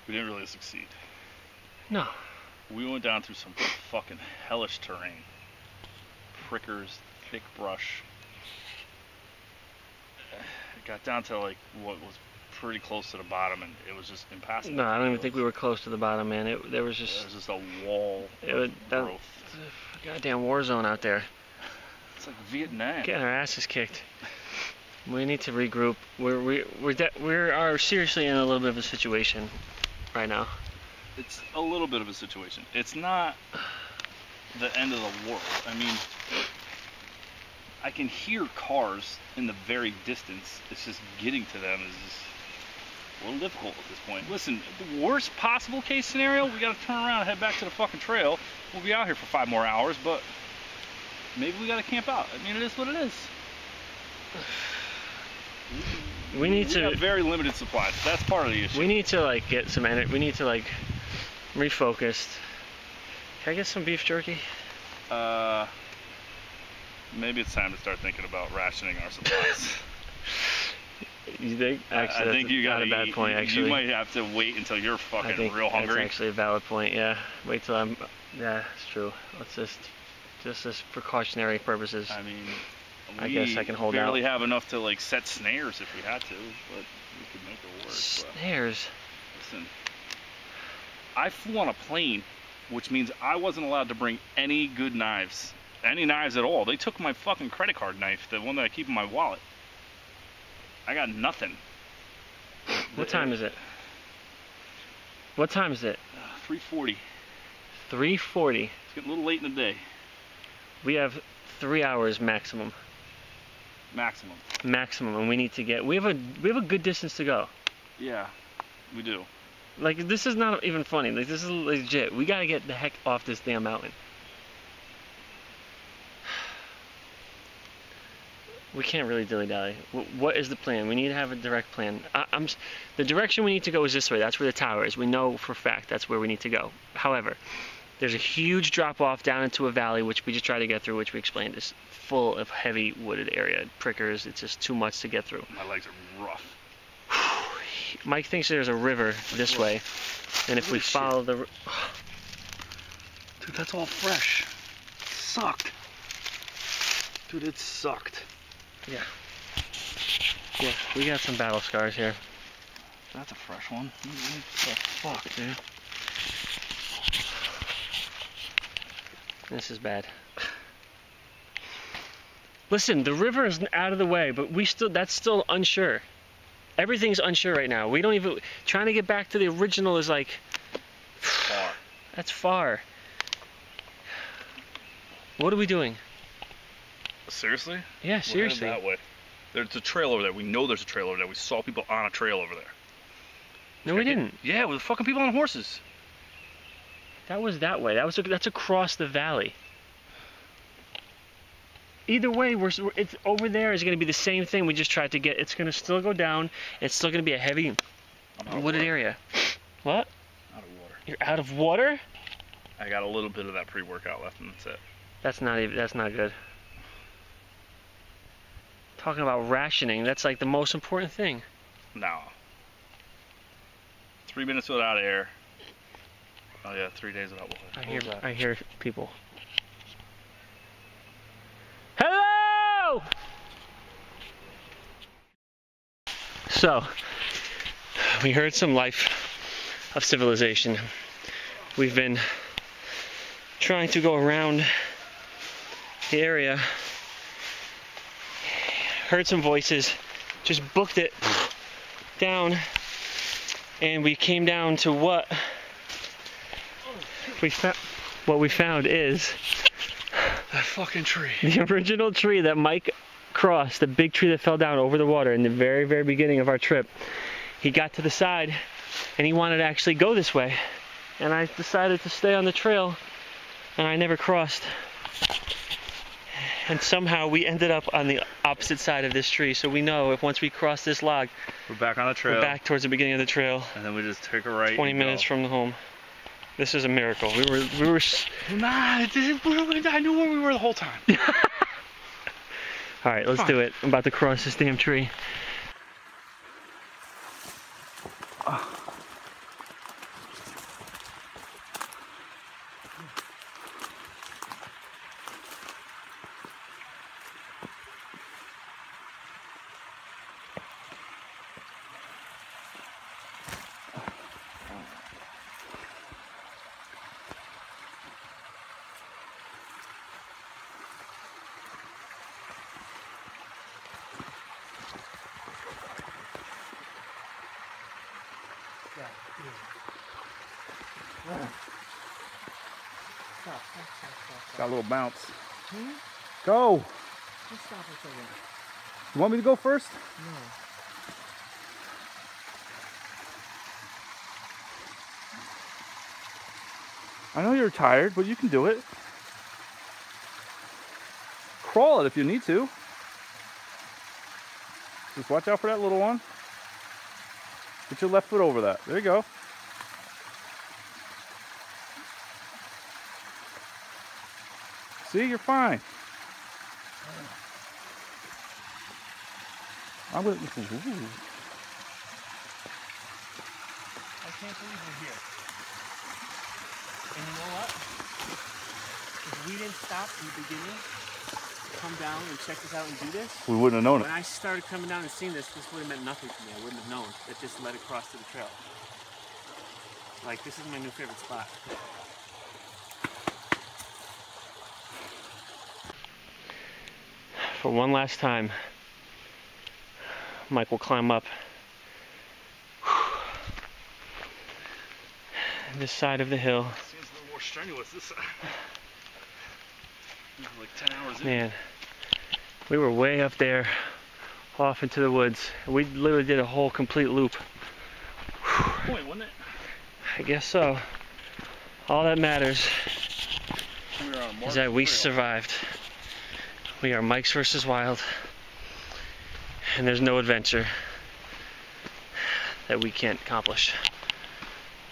Speaker 1: We didn't really succeed.
Speaker 2: no.
Speaker 1: We went down through some fucking hellish terrain. Prickers, thick brush. It got down to like what was pretty close to the bottom, and it was just impassable.
Speaker 2: No, I don't even think we were close to the bottom, man. There was
Speaker 1: It
Speaker 2: just
Speaker 1: was just a wall of growth.
Speaker 2: goddamn war zone out there.
Speaker 1: It's like Vietnam.
Speaker 2: Getting our asses kicked. We need to regroup. We are seriously in a little bit of a situation right now.
Speaker 1: It's a little bit of a situation. It's not the end of the world. I mean, I can hear cars in the very distance. It's just getting to them is just a little difficult at this point. Listen, the worst possible case scenario, we gotta turn around and head back to the fucking trail. We'll be out here for 5 more hours, but Maybe we gotta camp out. I mean, it is what it is.
Speaker 2: We need
Speaker 1: We
Speaker 2: to.
Speaker 1: have very limited supplies. That's part of the issue.
Speaker 2: We need to like get some energy. We need to like refocus. Can I get some beef jerky?
Speaker 1: Maybe it's time to start thinking about rationing our supplies.
Speaker 2: You think? Actually,
Speaker 1: I think you got
Speaker 2: a bad point. Actually,
Speaker 1: you might have to wait until you're fucking real hungry.
Speaker 2: That's actually a valid point. Yeah, wait till I'm. Yeah, it's true. Let's just as precautionary purposes.
Speaker 1: I mean,
Speaker 2: I guess I can hold
Speaker 1: barely
Speaker 2: out.
Speaker 1: have enough to like set snares if we had to, but we could make it work.
Speaker 2: Snares.
Speaker 1: But listen, I flew on a plane, which means I wasn't allowed to bring any good knives. Any knives at all. They took my fucking credit card knife, the one that I keep in my wallet. I got nothing.
Speaker 2: What time is it? What time is it?
Speaker 1: 3:40.
Speaker 2: 3:40.
Speaker 1: It's getting a little late in the day.
Speaker 2: We have 3 hours maximum.
Speaker 1: Maximum.
Speaker 2: Maximum, and we need to get. We have a good distance to go.
Speaker 1: Yeah, we do.
Speaker 2: Like, this is not even funny. Like, this is legit. We gotta get the heck off this damn mountain. We can't really dilly-dally. What is the plan? We need to have a direct plan. The direction we need to go is this way. That's where the tower is. We know for a fact that's where we need to go. However, there's a huge drop-off down into a valley, which we just tried to get through, which we explained is full of heavy wooded area. Prickers, it's just too much to get through.
Speaker 1: My legs are rough.
Speaker 2: Mike thinks there's a river this way, and if we follow the...
Speaker 1: Dude, that's all fresh. It sucked. Dude, it sucked.
Speaker 2: Yeah. Yeah, we got some battle scars here.
Speaker 1: That's a fresh one. What the fuck, dude?
Speaker 2: This is bad. Listen, the river is out of the way, but that's still unsure. Everything's unsure right now. We don't even, trying to get back to the original is like,
Speaker 1: far.
Speaker 2: That's far. What are we doing?
Speaker 1: Seriously?
Speaker 2: Yeah, seriously.
Speaker 1: We're headed that way. There's a trail over there. We know there's a trail over there. We saw people on a trail over there.
Speaker 2: No, we didn't.
Speaker 1: Yeah, with fucking people on horses.
Speaker 2: That was that way. That's across the valley. Either way, it's over there is going to be the same thing. We just tried to get. It's going to still go down. It's still going to be a heavy wooded area. What?
Speaker 1: Out of water.
Speaker 2: You're out of water?
Speaker 1: I got a little bit of that pre-workout left, and that's it.
Speaker 2: That's not good. Talking about rationing, that's like the most important thing.
Speaker 1: No. 3 minutes without air. Oh yeah, 3 days without water.
Speaker 2: I hear people. Hello! So, we heard some life of civilization. We've been trying to go around the area, heard some voices, just booked it down, and we came down to what we found is
Speaker 1: that fucking tree.
Speaker 2: The original tree that Mike crossed, the big tree that fell down over the water in the very, very beginning of our trip. He got to the side and he wanted to actually go this way, and I decided to stay on the trail, and I never crossed. And somehow we ended up on the opposite side of this tree, so we know if once we cross this log,
Speaker 1: we're back on the trail.
Speaker 2: We're back towards the beginning of the trail.
Speaker 1: And then we just take a right.
Speaker 2: 20 minutes from the home. This is a miracle. We were.
Speaker 1: Nah, I knew where we were the whole time.
Speaker 2: All right, let's do it. I'm about to cross this damn tree.
Speaker 1: Got a little bounce. Go!
Speaker 2: Just stop for a second.
Speaker 1: You want me to go first?
Speaker 2: No.
Speaker 1: I know you're tired, but you can do it.
Speaker 4: crawl it if you need to. Just watch out for that little one. Get your left foot over that. There you go. See, you're fine. I'm gonna. Ooh.
Speaker 3: I can't believe we're here. And you know what? If we didn't stop in the beginning, come down and check this out and do this,
Speaker 4: We wouldn't have known
Speaker 3: when
Speaker 4: it.
Speaker 3: I started coming down and seeing this would have meant nothing to me. I wouldn't have known. It just led across to the trail. Like, this is my new favorite spot.
Speaker 2: For one last time, Mike will climb up this side of the hill.
Speaker 1: Seems a little more strenuous this side. Like 10 hours in.
Speaker 2: Man, we were way up there, off into the woods. We literally did a whole complete loop.
Speaker 1: Point, wasn't it?
Speaker 2: I guess so. All that matters
Speaker 1: We were on a
Speaker 2: is
Speaker 1: mark
Speaker 2: that we
Speaker 1: trail.
Speaker 2: survived. We are Mike's versus Wild, and there's no adventure that we can't accomplish.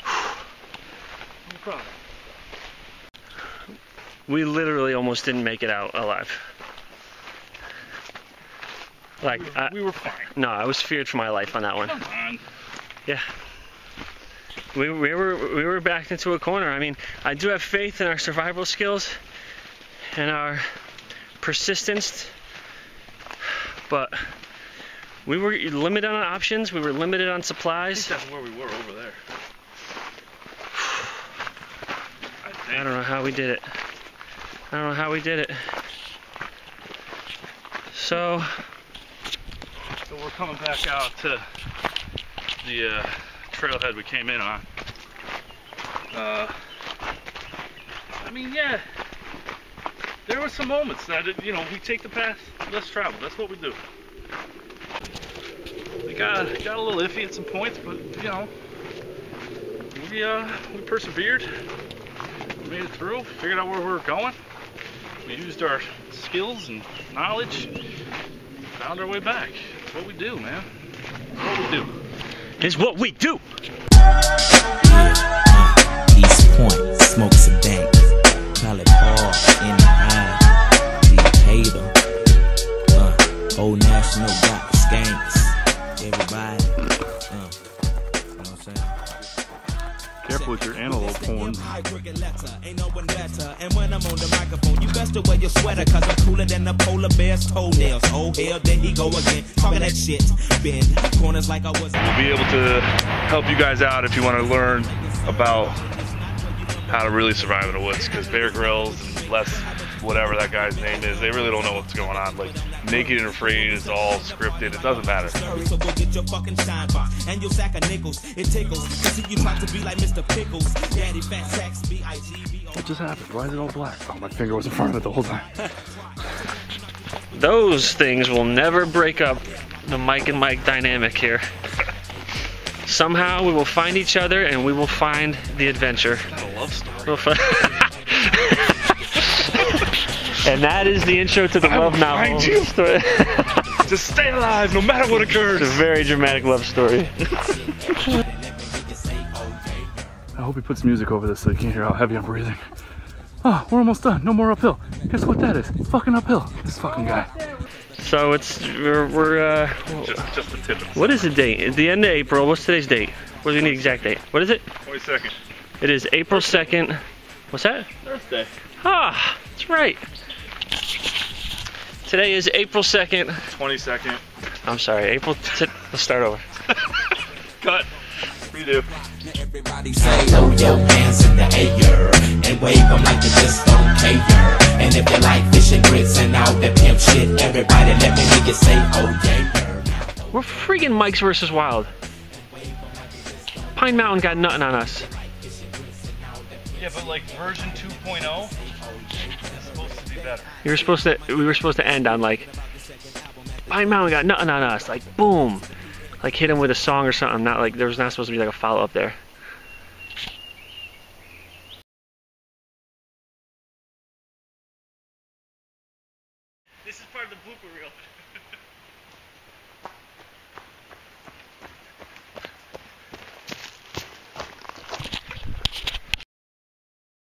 Speaker 1: No problem.
Speaker 2: We literally almost didn't make it out alive. Like,
Speaker 1: We were fine.
Speaker 2: no, I was feared for my life on that one.
Speaker 1: Come on.
Speaker 2: Yeah. We were backed into a corner. I mean, I do have faith in our survival skills and our persistence, but we were limited on options. We were limited on
Speaker 1: I
Speaker 2: supplies.
Speaker 1: think that's where we were over there.
Speaker 2: I don't know how we did it. I don't know how we did it. So
Speaker 1: we're coming back out to the trailhead we came in on. I mean, yeah, there were some moments that, we take the path less traveled. That's what we do. We got a little iffy at some points, but, we persevered. We made it through, figured out where we were going. We used our skills and knowledge, found our way back. It's what we do, man. It's what we do.
Speaker 2: is what we do.
Speaker 5: East Point, smoke some dank. Call it Paul in the eye. Hater. Old National got the skanks. Everybody. You know what I'm saying?
Speaker 4: Careful with your antelope horns.
Speaker 5: Ain't no one better. And when I'm on the microphone, you best to wear your sweater, cause I'm cooler than the polar bear's toenails. Oh hell, there he go again. Talking that shit. Bend corners like I was.
Speaker 1: We'll be able to help you guys out if you want to learn about how to really survive in the woods, because Bear Grylls and Les, whatever that guy's name is, they really don't know what's going on. Like, Naked and Afraid is all scripted. It doesn't matter.
Speaker 5: So go get your fucking shine box and your sack of nickels. It tickles to see you try to be like Mr. Pickles. Daddy Fat Sacks, B-I-G-B-O.
Speaker 4: What just happened? Why is it all black? Oh, my finger was in front of it the whole time.
Speaker 2: Those things will never break up the Mike and Mike dynamic here. Somehow we will find each other and we will find the adventure.
Speaker 1: It's not a love story.
Speaker 2: We'll and that is the intro to the
Speaker 1: I will
Speaker 2: love novel.
Speaker 1: find you.
Speaker 2: Story.
Speaker 1: Just stay alive no matter what occurs.
Speaker 2: It's a very dramatic love story.
Speaker 4: I hope he puts music over this so you can't hear how heavy I'm breathing. Oh, we're almost done. No more uphill. Guess what that is? Fucking uphill. This fucking guy.
Speaker 2: So we're
Speaker 1: Just the tip.
Speaker 2: what is the date? At the end of April. What's today's date? What do we need the exact date? What is it?
Speaker 1: 22nd.
Speaker 2: It is April 2nd. What's that?
Speaker 1: Thursday.
Speaker 2: Ah, that's right. Today is April 2nd.
Speaker 1: 22nd.
Speaker 2: I'm sorry, let's start over.
Speaker 1: Cut. Redo.
Speaker 5: Everybody say, throw your hands in the air and wave them like you just don't care. And if you like fish and grits and all that pimp shit, everybody let me hear you say, oh yeah.
Speaker 2: We're freaking Mike's versus Wild. Pine Mountain got nothing on us.
Speaker 1: Yeah, but like version 2.0 is supposed to be better.
Speaker 2: We were supposed to end on like, Pine Mountain got nothing on us. Like, boom. Like, hit him with a song or something. Not like, there was not supposed to be like a follow up there. This is part of the blooper reel.